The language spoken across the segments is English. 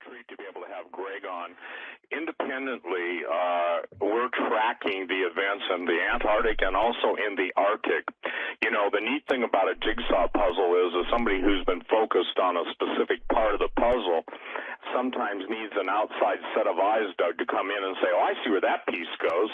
treat to be able to have Greg on. Independently, we're tracking the events in the Antarctic and also in the Arctic. You know, the neat thing about a jigsaw puzzle is somebody who's been focused on a specific part of the puzzle sometimes needs an outside set of eyes, Doug, to come in and say, oh, I see where that piece goes.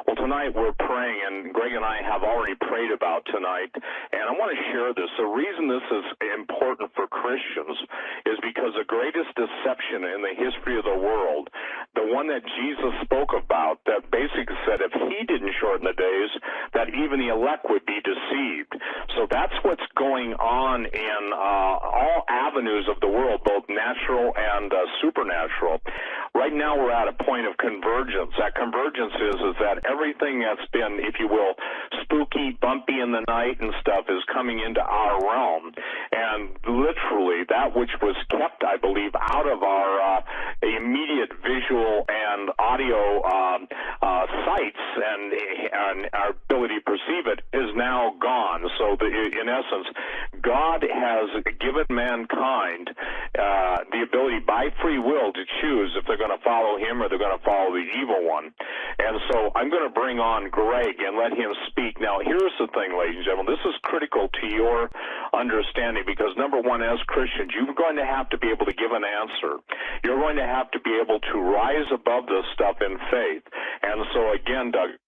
Well, tonight we're praying, and Greg and I have already prayed about tonight, and I want to share this. The reason this is important for Christians is because the greatest deception in the history of the world, the one that Jesus spoke about, that basically said if he didn't shorten the days, that even the elect would be deceived. So that's what's going on in all avenues of the world, both natural and supernatural. Right now we're at a point of convergence. That convergence is that everything that's been, if you will, spooky, bumpy in the night and stuff is coming into our realm. And literally that which was kept, I believe, out of our immediate visual and audio sights and our ability to perceive it is now gone. So in essence, God has given mankind the ability by free will to choose if they're going to follow him or they're going to follow the evil one. And so I'm going to bring on Greg and let him speak. Now, here's the thing, ladies and gentlemen. This is critical to your understanding because, number one, as Christians, you're going to have to be able to give an answer. You're going to have to be able to rise above this stuff in faith. And so, again, Doug,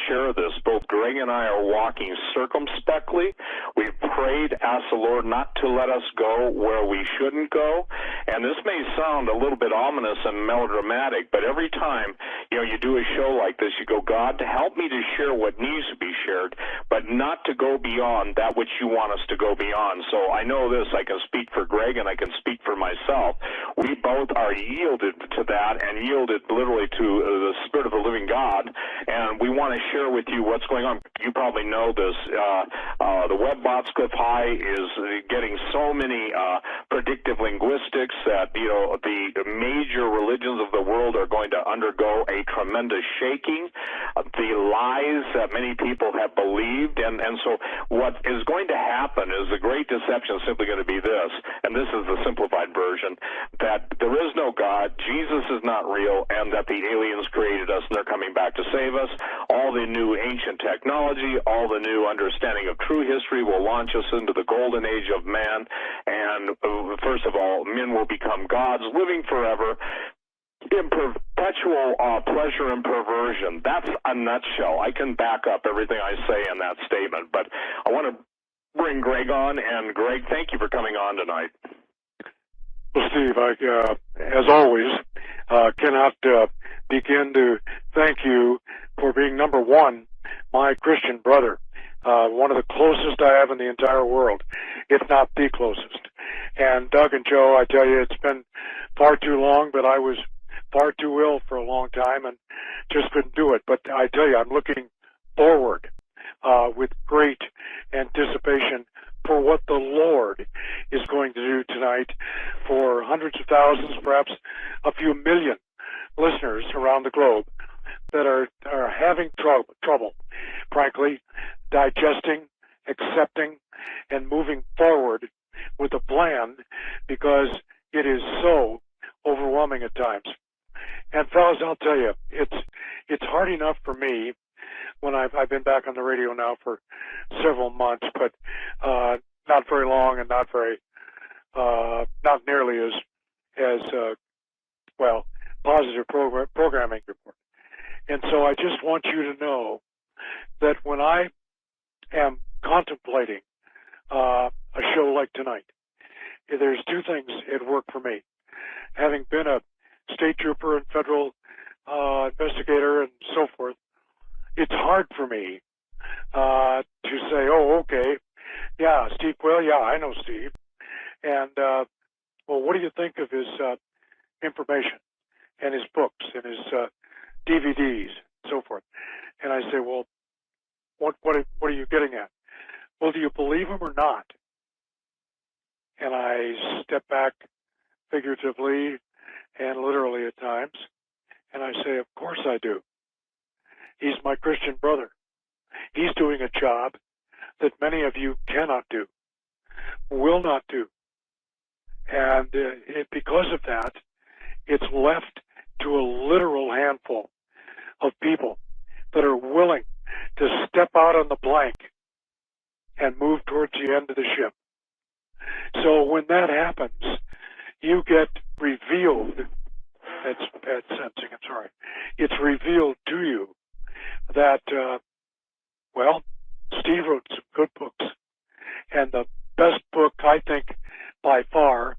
share this. Both Greg and I are walking circumspectly. We've prayed, asked the Lord not to let us go where we shouldn't go. And this may sound a little bit ominous and melodramatic, but every time, you do a show like this, you go, God, to help me to share what needs to be shared, but not to go beyond that which you want us to go beyond. So I know this. I can speak for Greg and I can speak for myself. We both are yielded to that and yielded literally to the Spirit of the living God, and we want to share with you what's going on. You probably know this. The Webb-Bots Cliff High is getting so many predictive linguistics that, the major religions of the world are going to undergo a tremendous shaking. The lies that many people have believed, and so what is going to happen is the great deception is simply going to be this, and this is the simplified version, that there is no God, Jesus is not real, and that the aliens created us and they're coming back to save us. All the new ancient technology, all the new understanding of true history will launch us into the golden age of man, and first of all, men will become gods, living forever in perpetual pleasure and perversion. That's a nutshell. I can back up everything I say in that statement, but I want to bring Greg on, and Greg, thank you for coming on tonight. Well, Steve, I, as always, cannot begin to thank you for being, number one, my Christian brother, one of the closest I have in the entire world, if not the closest. And Doug and Joe, I tell you, it's been far too long, but I was far too ill for a long time and just couldn't do it. But I tell you, I'm looking forward with great anticipation for what the Lord is going to do tonight for hundreds of thousands, perhaps a few million listeners around the globe that are having trouble, frankly, digesting, accepting, and moving forward with a plan because it is so overwhelming at times. And fellas, I'll tell you, it's hard enough for me when I've been back on the radio now for several months, but not very long and not nearly as positive programming report. And so I just want you to know that when I am contemplating a show like tonight, there's two things at work for me. Having been a state trooper and federal investigator and so forth, it's hard for me to say, oh, okay, yeah, Steve Quayle, yeah, I know Steve. And, well, what do you think of his information and his books and his DVDs and so forth? And I say, well, what are you getting at? Well, do you believe him or not? And I step back figuratively and literally at times, and I say, of course I do. He's my Christian brother. He's doing a job that many of you cannot do, will not do. And because of that, you get revealed, that's bad sensing, I'm sorry, it's revealed to you that, well, Steve wrote some good books, and the best book, I think, by far,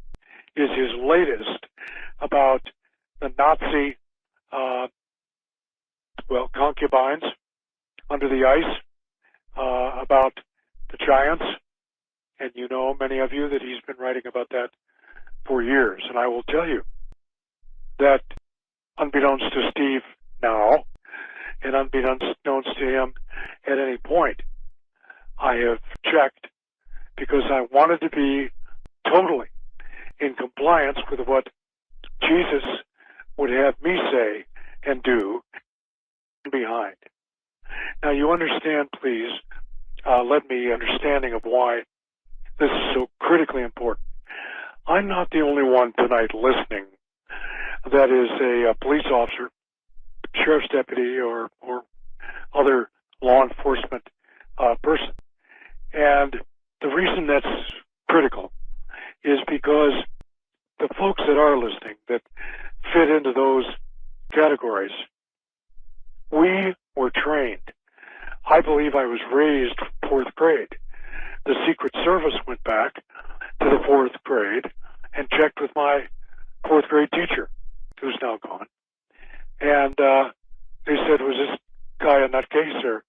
is his latest about the Nazi, concubines under the ice, about the giants, and you know, many of you, that he's been writing about that for years. And I will tell you that, unbeknownst to Steve now, and unbeknownst to him at any point, I have checked because I wanted to be totally in compliance with what Jesus would have me say and do behind. Now, you understand, please, let me understanding of why this is so critically important. I'm not the only one tonight listening that is a police officer, sheriff's deputy, or other law enforcement person. And the reason that's critical is because the folks that are listening that fit into those categories, we were trained. I believe I was raised fourth grade. The Secret Service went back to the fourth grade and checked with my fourth grade teacher, who's now gone. And they said, was this guy a nutcase, or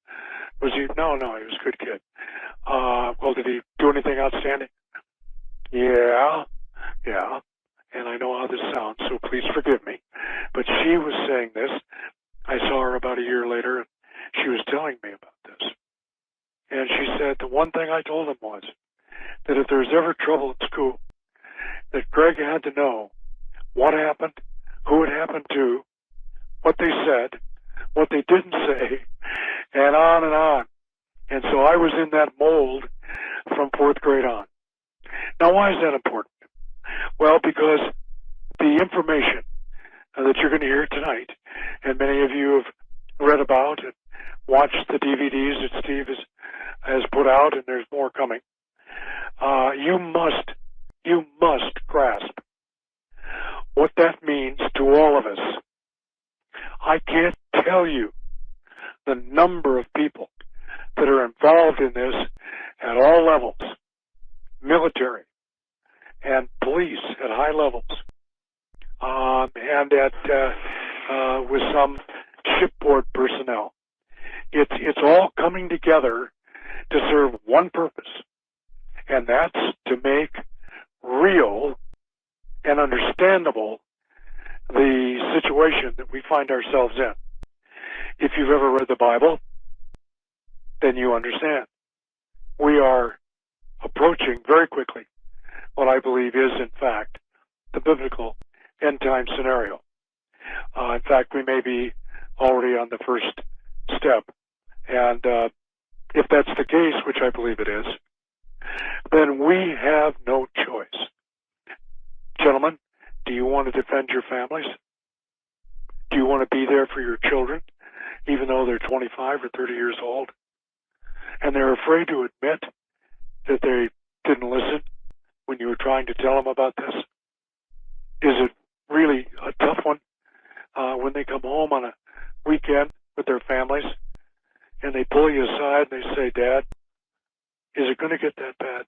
was he? No, he was a good kid. Well, did he do anything outstanding? Yeah. And I know how this sounds, so please forgive me. But she was saying this. I saw her about a year later, and she was telling me about this. And she said the one thing I told him was that if there's ever trouble at school, that Greg had to know what happened, who it happened to, what they said, what they didn't say, and on and on. And so I was in that mold from fourth grade on. Now, why is that important? Well, because the information that you're going to hear tonight, and many of you have read about and watched the DVDs that Steve has put out, and there's more coming, you must grasp what that means to all of us. I can't tell you the number of people that are involved in this at all levels, military and police at high levels, and with some shipboard personnel. It's all coming together to serve one purpose, and that's to make real and understandable the situation that we find ourselves in. If you've ever read the Bible, then you understand. We are approaching very quickly what I believe is, in fact, the biblical end-time scenario. In fact, we may be already on the first step. And if that's the case, which I believe it is, then we have no choice. Gentlemen, do you want to defend your families? Do you want to be there for your children, even though they're 25 or 30 years old? And they're afraid to admit that they didn't listen when you were trying to tell them about this? Is it really a tough one when they come home on a weekend with their families and they pull you aside and they say, Dad, is it going to get that bad?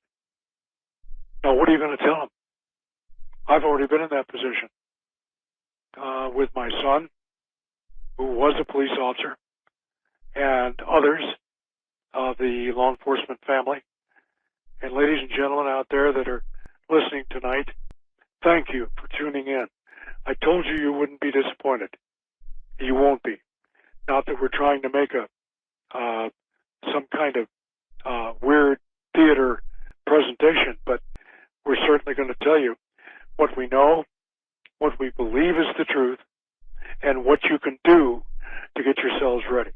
Now, what are you going to tell them? I've already been in that position with my son, who was a police officer, and others of the law enforcement family. And ladies and gentlemen out there that are listening tonight, thank you for tuning in. I told you wouldn't be disappointed. You won't be. Not that we're trying to make some kind of weird theater presentation, but we're certainly going to tell you what we know, what we believe is the truth, and what you can do to get yourselves ready.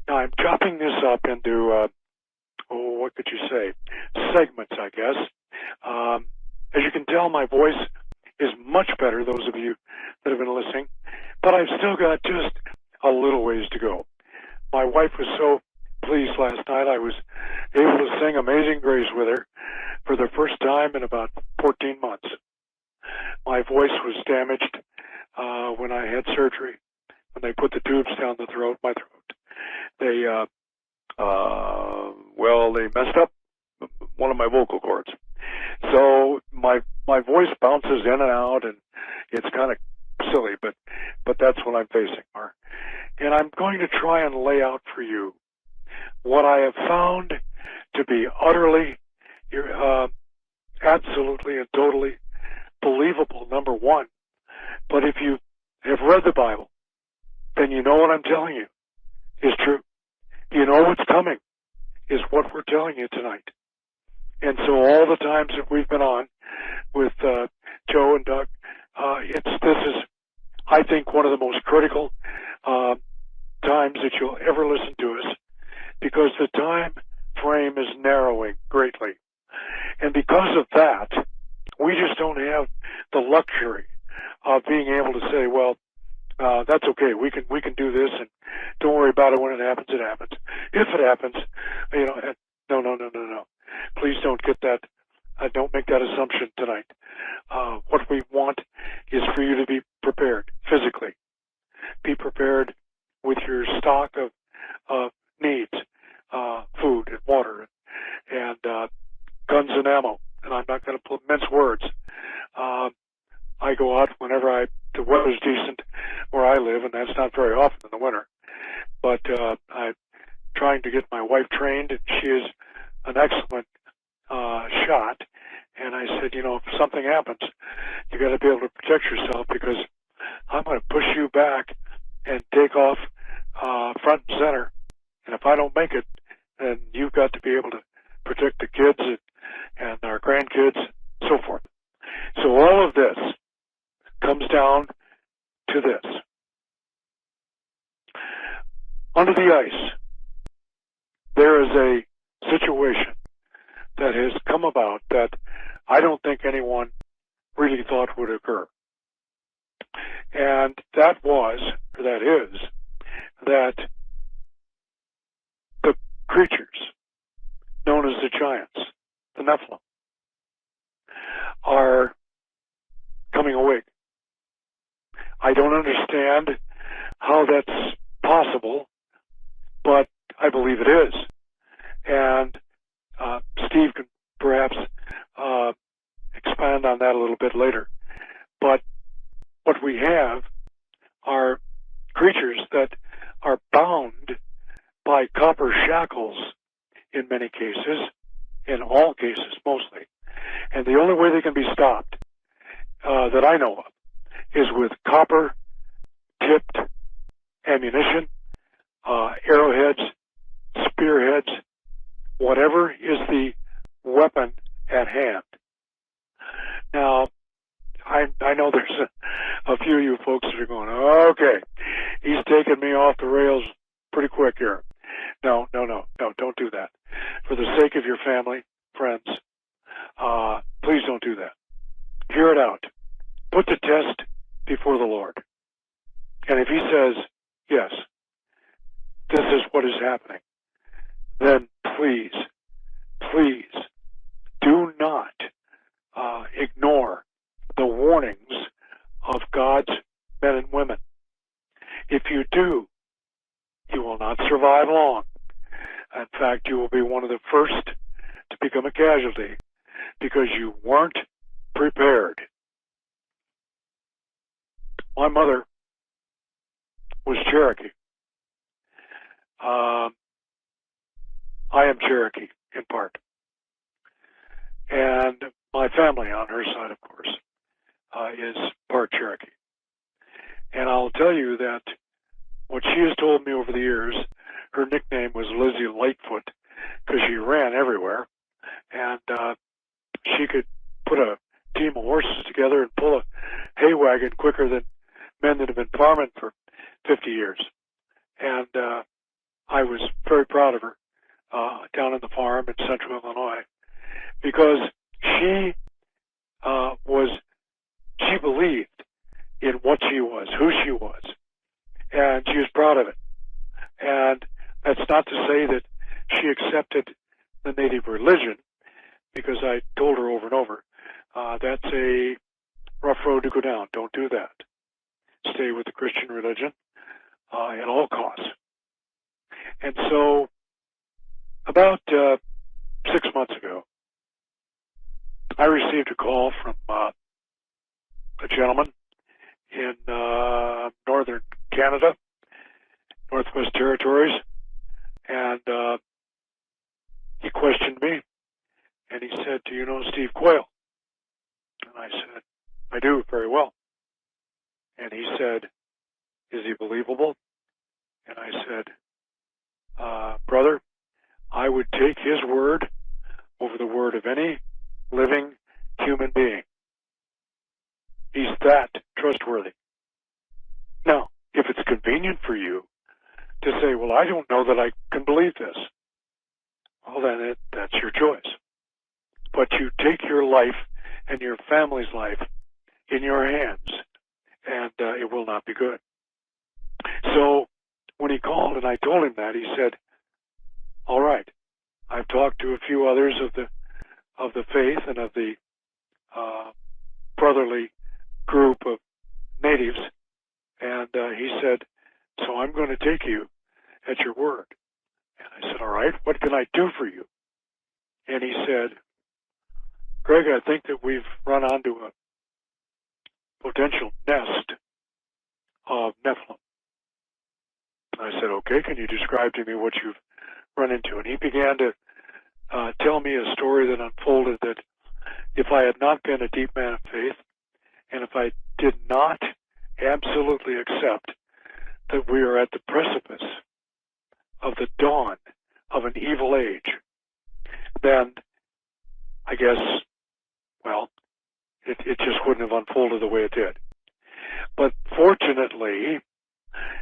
Now, I'm chopping this up into, what could you say, segments, I guess. As you can tell, my voice is much better, those of you that have been listening, but I've still got just a little ways to go. My wife was so pleased last night. I was able to sing Amazing Grace with her for the first time in about 14 months. My voice was damaged when I had surgery, when they put the tubes down my throat. They, they messed up one of my vocal cords. So my voice bounces in and out, and it's kind of silly, but that's what I'm facing, Mark. And I'm going to try and lay out for you what I have found to be utterly, absolutely and totally believable, number one. But if you have read the Bible, then you know what I'm telling you is true. You know what's coming is what we're telling you tonight. And so all the times that we've been on with Joe and Doug, this is, I think, one of the most critical times that you'll ever listen to us, because the time frame is narrowing greatly. And because of that, we just don't have the luxury of being able to say, well, that's okay. We can do this, and don't worry about it. When it happens, it happens. If it happens, no. Please don't get that. Don't make that assumption tonight. What we want is for you to be prepared physically. Be prepared with your stock of needs, food and water, and guns and ammo. And I'm not going to mince words. I go out whenever the weather's decent where I live, and that's not very often in the winter. But I'm trying to get my wife trained, and she is an excellent shot. And I said, if something happens, you got to be able to protect yourself, because I'm going to push you back and take off front and center. And if I don't make it, then you've got to be able to protect the kids and our grandkids, so forth. So all of this comes down to this. Under the ice, there is a situation that has come about that I don't think anyone really thought would occur. And that is, that the creatures known as the giants, the Nephilim, are coming awake. I don't understand how that's possible, but I believe it is. And Steve can perhaps expand on that a little bit later. But what we have are creatures that are bound by copper shackles in many cases, in all cases mostly. And the only way they can be stopped, that I know of, is with copper-tipped ammunition, arrowheads, spearheads, whatever is the weapon at hand. Now, I know there's a few of you folks that are going, okay, he's taking me off the rails pretty quick here. No, don't do that. For the sake of your family, friends, please don't do that. Hear it out. Put the test before the Lord. And if he says, yes, this is what is happening, then please do not ignore the warnings of God's men and women. If you do, you will not survive long. In fact, you will be one of the first to become a casualty because you weren't prepared. My mother was Cherokee. I am Cherokee in part. And my family on her side, of course, is part Cherokee. And I'll tell you that what she has told me over the years, her nickname was Lizzie Lightfoot because she ran everywhere. And she could put a team of horses together and pull a hay wagon quicker than men that have been farming for 50 years. And I was very proud of her down on the farm in central Illinois because she believed in what she was, who she was, and she was proud of it. And that's not to say that she accepted the native religion, because I told her over and over, that's a rough road go down. Don't do that. Stay with the Christian religion at all costs. And so, about 6 months ago, I received a call from a gentleman in northern Canada, Northwest Territories, and he questioned me, and he said, "Do you know Steve Quayle?" And I said, "I do, very well." And he said, "Is he believable?" And I said, "Brother, I would take his word over the word of any living human being. He's that trustworthy." Now, if it's convenient for you to say, "Well, I don't know that I can believe this," well, then that's your choice. But you take your life and your family's life in your hands, and it will not be good. So when he called and I told him that, he said, "All right, I've talked to a few others of the faith and of the brotherly group of natives," and he said, "So I'm going to take you at your word." And I said, "All right, what can I do for you?" And he said, "Greg, I think that we've run onto a potential nest of Nephilim." I said, "Okay, can you describe to me what you've run into?" And he began to tell me a story that unfolded that if I had not been a deep man of faith, and if I did not absolutely accept that we are at the precipice of the dawn of an evil age, then I guess, well, it just wouldn't have unfolded the way it did. But fortunately,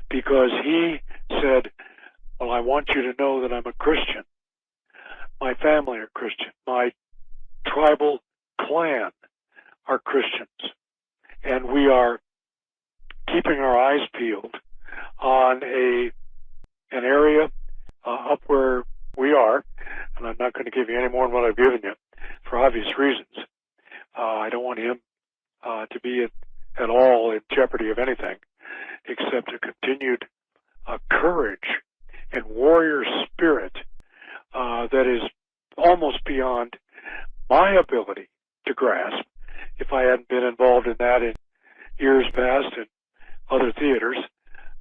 because he said, "Well, I want you to know that I'm a Christian. My family are Christian. My tribal clan are Christians. And we are keeping our eyes peeled on an area up where we are," and I'm not going to give you any more than what I've given you for obvious reasons. I don't want him to be at all in jeopardy of anything except a continued courage and warrior spirit that is almost beyond my ability to grasp. If I hadn't been involved in that in years past in other theaters,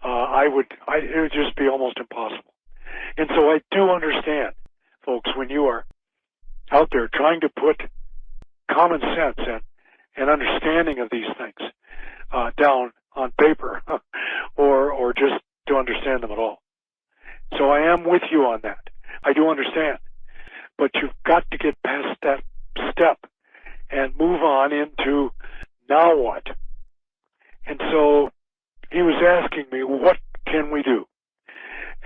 it would just be almost impossible. And so I do understand, folks, when you are out there trying to put common sense and understanding of these things down on paper or just to understand them at all. So I am with you on that. I do understand. But you've got to get past that step and move on into now what? And so he was asking me, what can we do?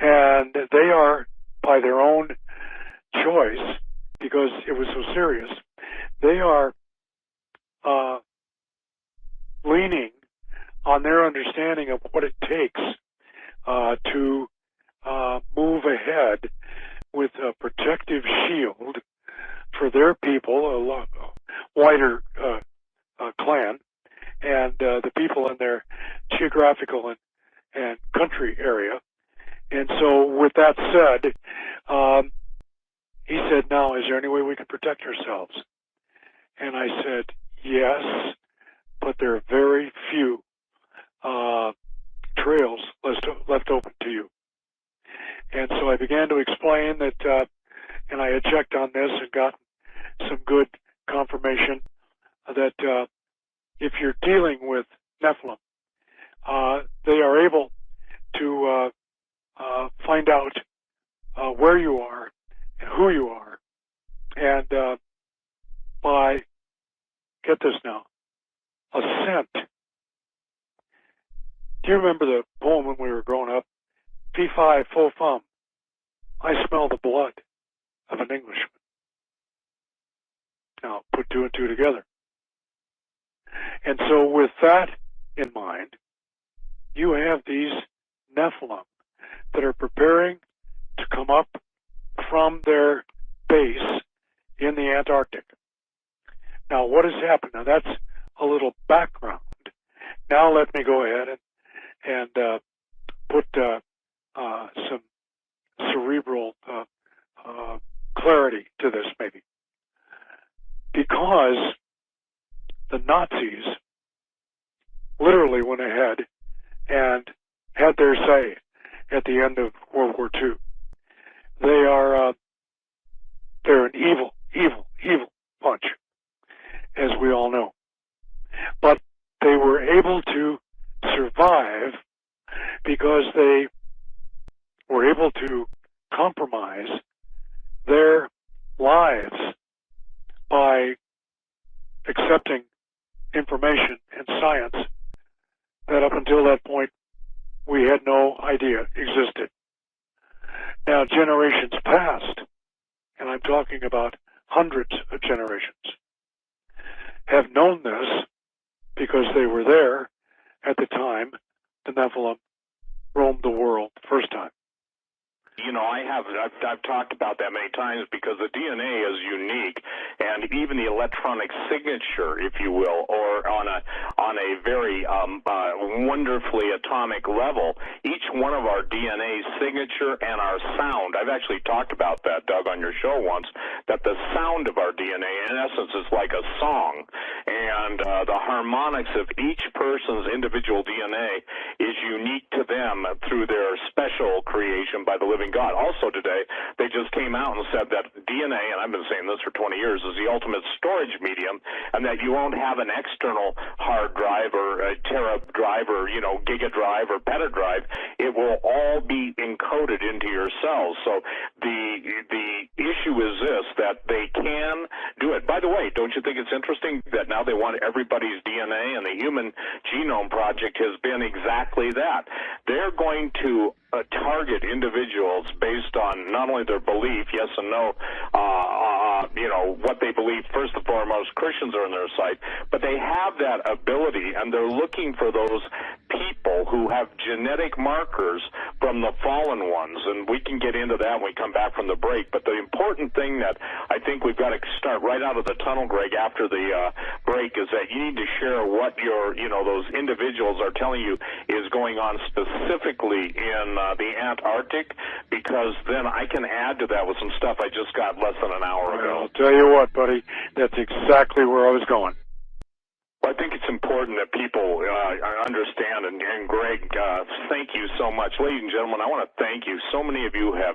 And they are, by their own choice, because it was so serious, they are leaning on their understanding of what it takes to move ahead with a protective shield for their people, a wider clan, and the people in their geographical and country area. And so with that said, he said, "Now, is there any way we can protect ourselves?" And I said, "Yes, but there are very few trails left open to you." And so I began to explain that, and I had checked on this and gotten some good confirmation that if you're dealing with Nephilim, they are able to find out where you are and who you are, and by, get this now, a scent. Do you remember the poem when we were growing up? Fee fi fo fum, I smell the blood of an Englishman. Now, put two and two together. And so with that in mind, you have these Nephilim that are preparing to come up from their base in the Antarctic. Now, what has happened? Now, that's a little background Now let me go ahead and put some cerebral clarity to this, maybe. Because the Nazis literally went ahead and had their say at the end of World War II. They're an evil bunch, as we all know. But they were able to survive because they were able to compromise their lives by accepting information and science that up until that point we had no idea existed. Now, generations past, and I'm talking about hundreds of generations, have known this because they were there at the time the Nephilim roamed the world the first time. You know, I've talked about that many times because the DNA is unique, and even the electronic signature, if you will, or on a very wonderfully atomic level, each one of our DNA signature and our sound. I've actually talked about that, Doug, on your show once. That the sound of our DNA, in essence, is like a song, and the harmonics of each person's individual DNA is unique to them through their special creation by the living God. Also today, they just came out and said that DNA, and I've been saying this for 20 years, is the ultimate storage medium, and that you won't have an external hard drive or a tera drive or, giga drive or peta drive. It will all be encoded into your cells. So the issue is this, that they can do it. By the way, don't you think it's interesting that now they want everybody's DNA, and the Human Genome Project has been exactly that. They're going to target individuals based on not only their belief, yes and no, what they believe. First and foremost, Christians are on their side, but they have that ability, and they're looking for those people who have genetic markers from the fallen ones, and we can get into that when we come back from the break. But the important thing that I think we've got to start right out of the tunnel, Greg, after the break, is that you need to share what those individuals are telling you is going on specifically in the Antarctic, because then I can add to that with some stuff I just got less than an hour ago. I'll tell you what, buddy, that's exactly where I was going. Well, I think it's important that people understand, and Greg, thank you so much. Ladies and gentlemen, I want to thank you. So many of you have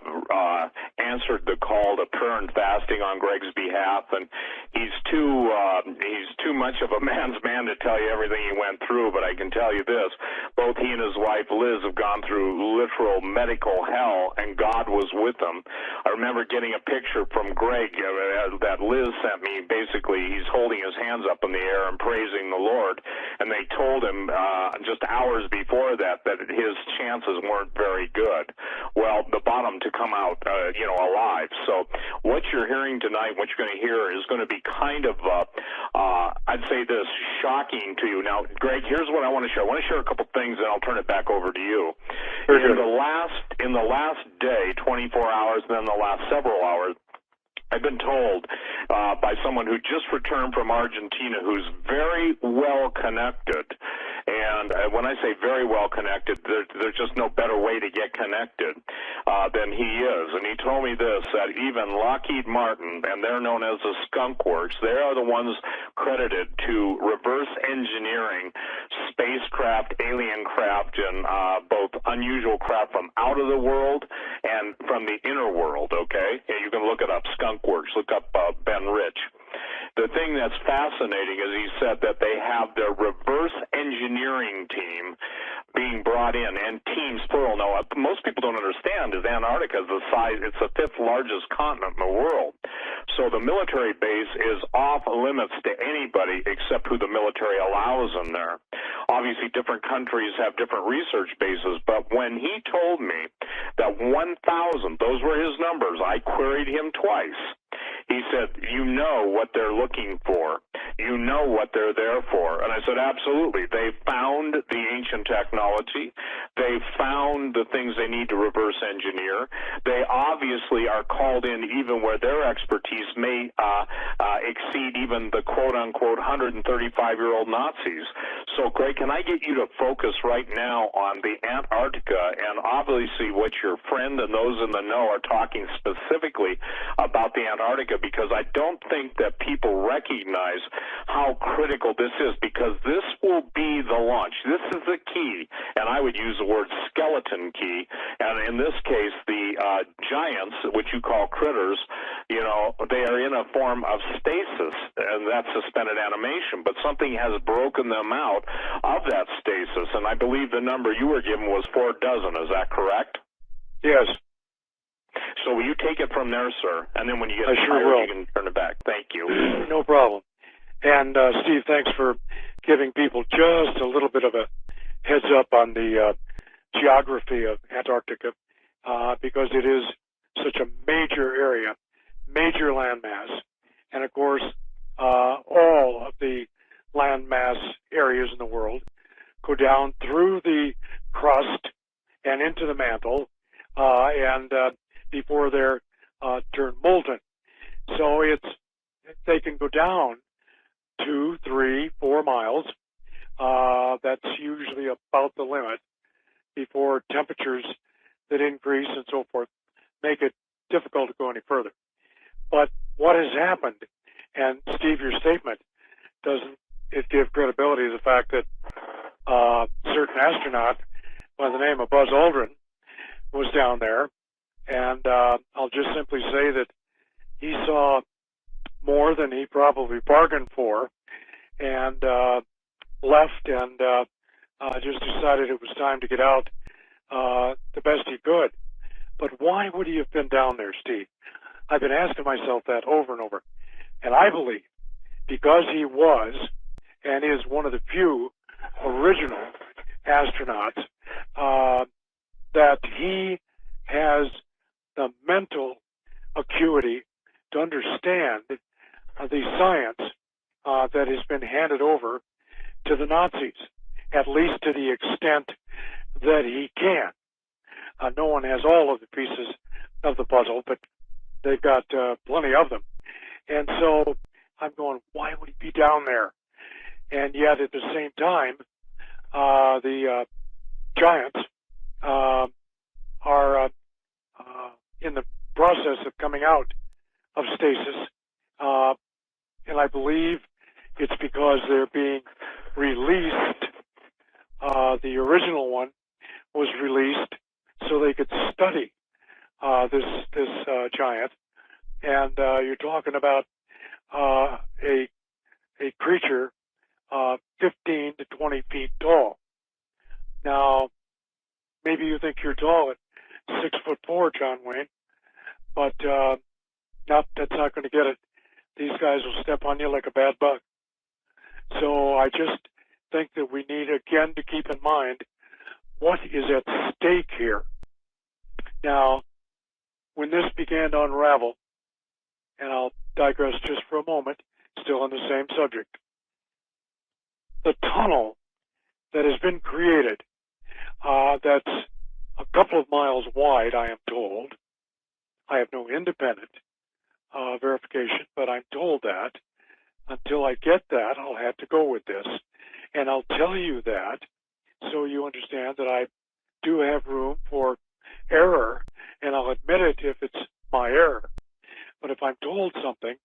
answered the call to prayer and fasting on Greg's behalf, and he's too much of a man's man to tell you everything he went through, but I can tell you this, both he and his wife Liz have gone through literal medical hell, and God was with them. I remember getting a picture from Greg that Liz sent me. Basically, he's holding his hands up in the air and praising the Lord, and they told him just hours before that his chances weren't very good. Well, the bottom to come out, alive. So what you're hearing tonight, what you're going to hear, is going to be kind of, I'd say this, shocking to you. Now, Greg, here's what I want to share. I want to share a couple things, and I'll turn it back over to you. In the last day, 24 hours, and then the last several hours, I've been told by someone who just returned from Argentina, who's very well connected, and when I say very well connected, there's just no better way to get connected than he is. And he told me this, that even Lockheed Martin, and they're known as the Skunk Works, they are the ones credited to reverse engineering spacecraft, alien craft, and both unusual craft from out of the world and from the inner world, okay? And you can look it up, Skunk Works, look up Ben Rich. The thing that's fascinating is he said that they have their reverse engineering team being brought in, and teams, plural. Now, most people don't understand is Antarctica is it's the 5th largest continent in the world. So the military base is off limits to anybody except who the military allows in there. Obviously, different countries have different research bases, but when he told me that 1,000, those were his numbers, I queried him twice. He said, you know what they're looking for. You know what they're there for. And I said, absolutely. They found the ancient technology. They found the things they need to reverse engineer. They obviously are called in even where their expertise may exceed even the quote-unquote 135-year-old Nazis. So, Greg, can I get you to focus right now on the Antarctica, and obviously what your friend and those in the know are talking specifically about the Antarctica, because I don't think that people recognize how critical this is, because this will be the launch. This is the key, and I would use the word skeleton key, and in this case, the giants, which you call critters, you know, they are in a form of stasis, and that's suspended animation, but something has broken them out of that stasis, and I believe the number you were given was 4 dozen. Is that correct? Yes. So will you take it from there, sir? And then when you get tired, you can turn it back. Thank you. No problem. And Steve, thanks for giving people just a little bit of a heads up on the geography of Antarctica, because it is such a major area, major landmass, and of course, all of the landmass areas in the world go down through the crust and into the mantle, and before they're turned molten. So they can go down 2, 3, 4 miles. That's usually about the limit before temperatures that increase and so forth make it difficult to go any further. But what has happened, and Steve, your statement, doesn't it give credibility to the fact that a certain astronaut by the name of Buzz Aldrin was down there, and I'll just simply say that he saw more than he probably bargained for, and left and just decided it was time to get out the best he could. But why would he have been down there, Steve? I've been asking myself that over and over. And I believe because he was and is one of the few original astronauts, that he has the mental acuity to understand the science that has been handed over to the Nazis, at least to the extent that he can. No one has all of the pieces of the puzzle, but they've got plenty of them. And so I'm going, why would he be down there? And yet at the same time, the giants are in the process of coming out of stasis, and I believe it's because they're being released. The original one was released so they could study this giant, and you're talking about a creature 15 to 20 feet tall. Now, maybe you think you're tall at 6'4", John Wayne, but that's not going to get it. These guys will step on you like a bad bug. So I just think that we need, again, to keep in mind what is at stake here. Now, when this began to unravel, and I'll digress just for a moment, still on the same subject, the tunnel that has been created, that's a couple of miles wide, I am told. I have no independent verification, but I'm told that. Until I get that, I'll have to go with this. And I'll tell you that so you understand that I do have room for error, and I'll admit it if it's my error. But if I'm told something,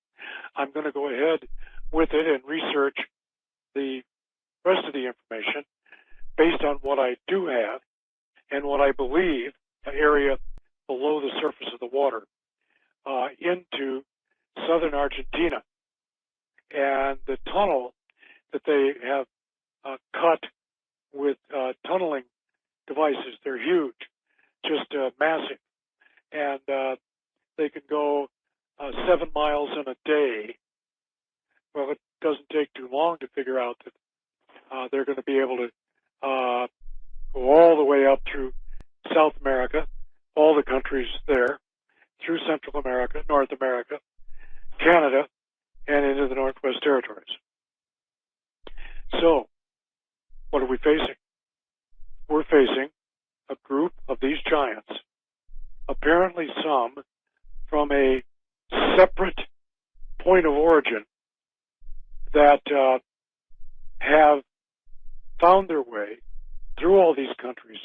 I'm going to go ahead with it and research the rest of the information based on what I do have and what I believe an area below the surface of the water into southern Argentina. And the tunnel that they have cut with tunneling devices, they're huge, just massive. And they can go 7 miles in a day. Well, it doesn't take too long to figure out that they're going to be able to go all the way up through South America, all the countries there, through Central America, North America, Canada, and into the Northwest Territories. So, what are we facing? we're facing a group of these giants, apparently some from a separate point of origin, that have found their way through all these countries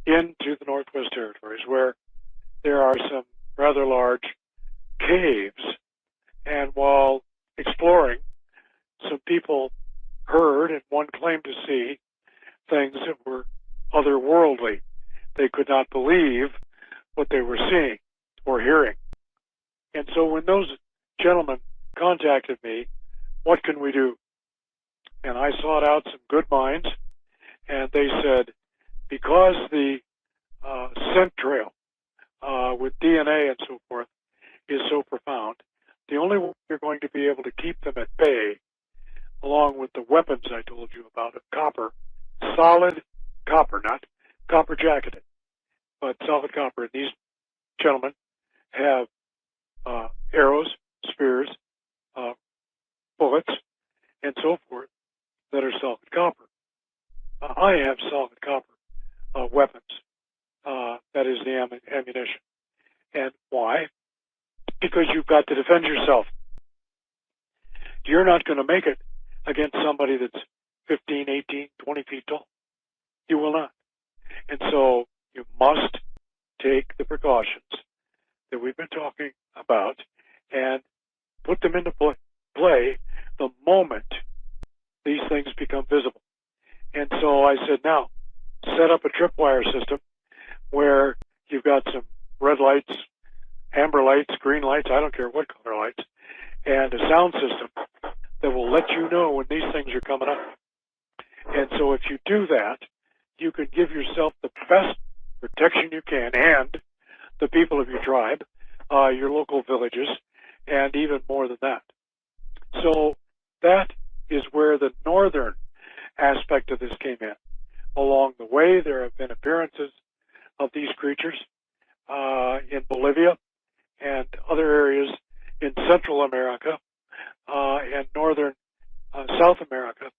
into the Northwest Territories, where there are some rather large caves. And while exploring, some people heard and one claimed to see things that were otherworldly. They could not believe what they were seeing or hearing. And so when those gentlemen contacted me, what can we do? And I sought out some good minds, and they said, because the scent trail with DNA and so forth is so profound, the only way you're going to be able to keep them at bay, along with the weapons I told you about of copper, solid copper, not copper jacketed, but solid copper. And these gentlemen have arrows, spears, bullets, and so forth that are solid copper. I have solid copper weapons. That is the ammunition. And why? Because you've got to defend yourself. You're not going to make it against somebody that's 15, 18, 20 feet tall. You will not. And so you must take the precautions that we've been talking about and put them into play the moment these things become visible. And so I said, now, set up a tripwire system where you've got some red lights, amber lights, green lights, I don't care what color lights, and a sound system that will let you know when these things are coming up. And so if you do that, you can give yourself the best protection you can, and the people of your tribe, your local villages, and even more than that. So that is where the northern aspect of this came in. Along the way, there have been appearances of these creatures in Bolivia and other areas in Central America and northern South America.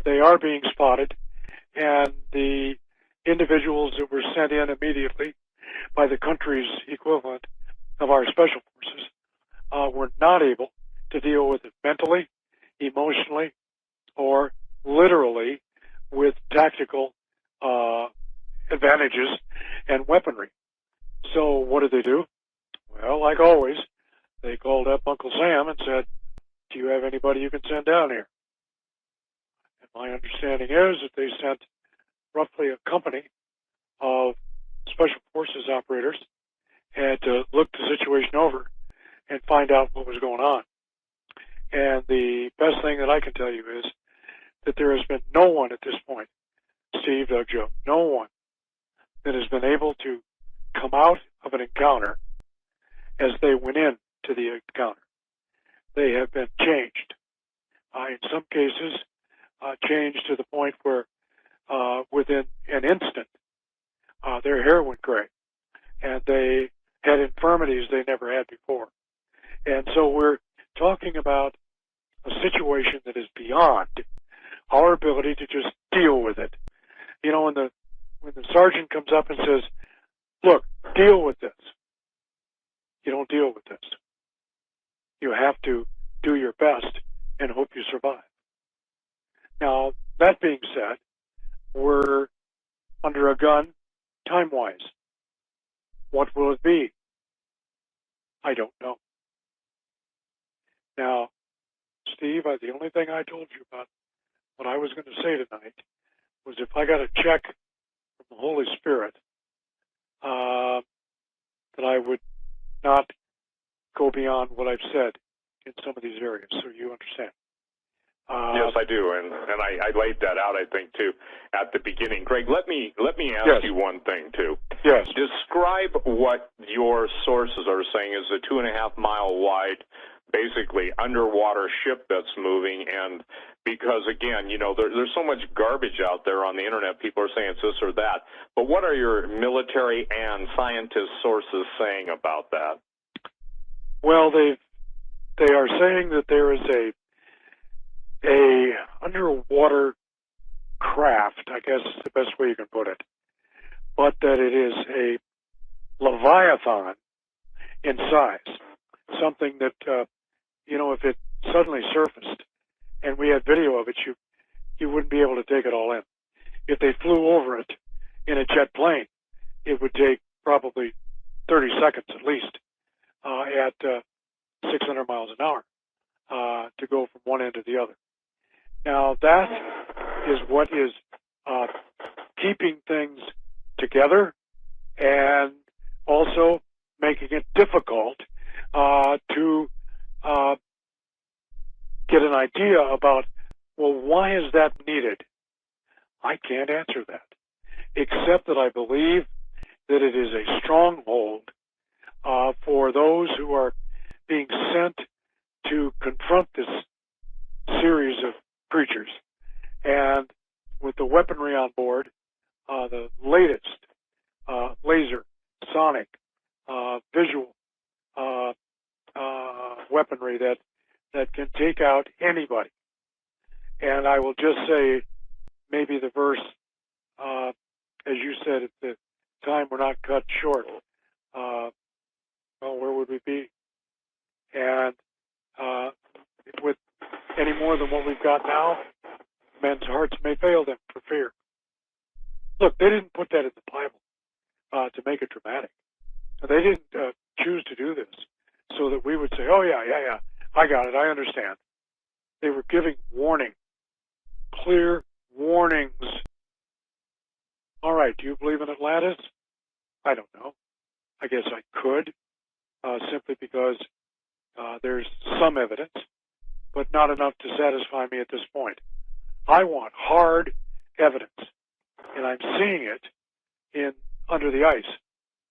They are being spotted, and the individuals that were sent in immediately by the country's equivalent of our special forces were not able to deal with it mentally, emotionally, or literally with tactical advantages and weaponry. So what did they do? Well, like always, they called up Uncle Sam and said, do you have anybody you can send down here? And my understanding is that they sent roughly a company of special forces operators and to look the situation over and find out what was going on. And the best thing that I can tell you is that there has been no one at this point, Steve, Doug, Joe, no one that has been able to come out of an encounter as they went in to the encounter. They have been changed. In some cases, changed to the point where within an instant, their hair went gray, and they had infirmities they never had before. And so we're talking about a situation that is beyond our ability to just deal with it. You know, when the sergeant comes up and says, look, deal with this, you don't deal with this. You have to do your best and hope you survive. Now, that being said, we're under a gun time-wise. What will it be? I don't know. Now, Steve, the only thing I told you about what I was going to say tonight was if I got a check from the Holy Spirit, that I would not go beyond what I've said in some of these areas, so you understand. Yes, I do, and I laid that out, I think, too, at the beginning. Greg, let me ask you one thing, too. Yes. Describe what your sources are saying is a 2.5 mile wide, basically underwater ship that's moving, and because, again, you know, there's so much garbage out there on the internet, people are saying it's this or that, but what are your military and scientist sources saying about that? Well, they are saying that there is a underwater craft, I guess is the best way you can put it, but that it is a leviathan in size, something that, if it suddenly surfaced and we had video of it, you wouldn't be able to take it all in. If they flew over it in a jet plane, it would take probably 30 seconds at least at 600 miles an hour to go from one end to the other. Now, that is what is keeping things together and also making it difficult to get an idea about, well, why is that needed? I can't answer that, except that I believe that it is a stronghold for those who are being sent to confront this series of creatures. And with the weaponry on board, the latest laser, sonic, visual weaponry that can take out anybody. And I will just say, maybe the verse, as you said, at the time we're not cut short. Well, where would we be? And with any more than what we've got now, men's hearts may fail them for fear. Look, they didn't put that in the Bible to make it dramatic. They didn't choose to do this so that we would say, oh, yeah, I got it, I understand. They were giving warning, clear warnings. All right, do you believe in Atlantis? I don't know. I guess I could, simply because there's some evidence, but not enough to satisfy me at this point. I want hard evidence, and I'm seeing it in Under the Ice.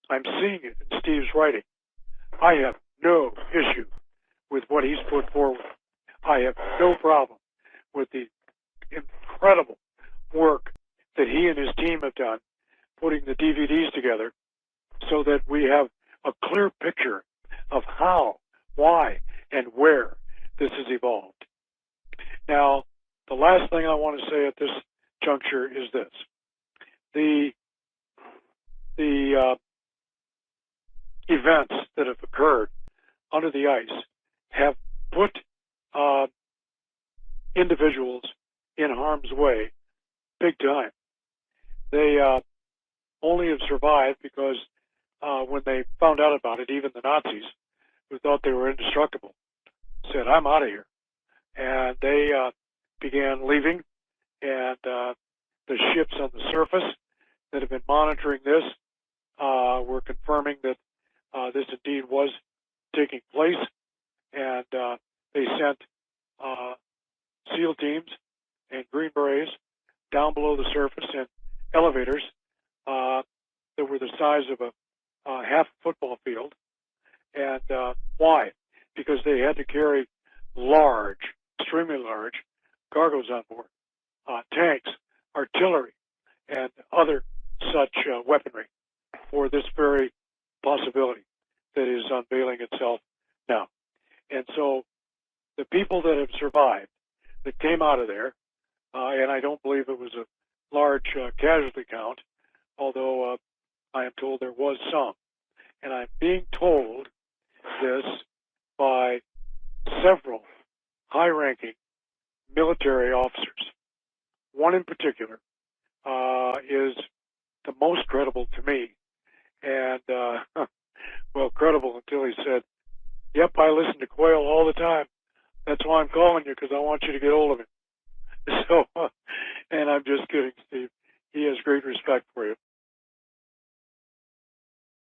I'm seeing it in Steve's writing. I have no issue with what he's put forward. I have no problem with the incredible work that he and his team have done putting the DVDs together so that we have a clear picture of how, why, and where this has evolved. Now, the last thing I want to say at this juncture is this. The events that have occurred under the ice have put individuals in harm's way big time. They only have survived because when they found out about it, even the Nazis, who thought they were indestructible, said, I'm out of here. And they began leaving, and the ships on the surface that have been monitoring this were confirming that this indeed was taking place, and they sent SEAL teams and Green Berets down below the surface in elevators that were the size of a half football field. And why? Because they had to carry large, extremely large cargoes on board, tanks, artillery, and other such weaponry for this very possibility that is unveiling itself now. And so the people that have survived, that came out of there, and I don't believe it was a large casualty count, although I am told there was some. And I'm being told this by several high-ranking military officers. One in particular is the most credible to me. And, well, credible until he said, yep, I listen to Quayle all the time. That's why I'm calling you, because I want you to get hold of him. So, and I'm just kidding, Steve. He has great respect for you.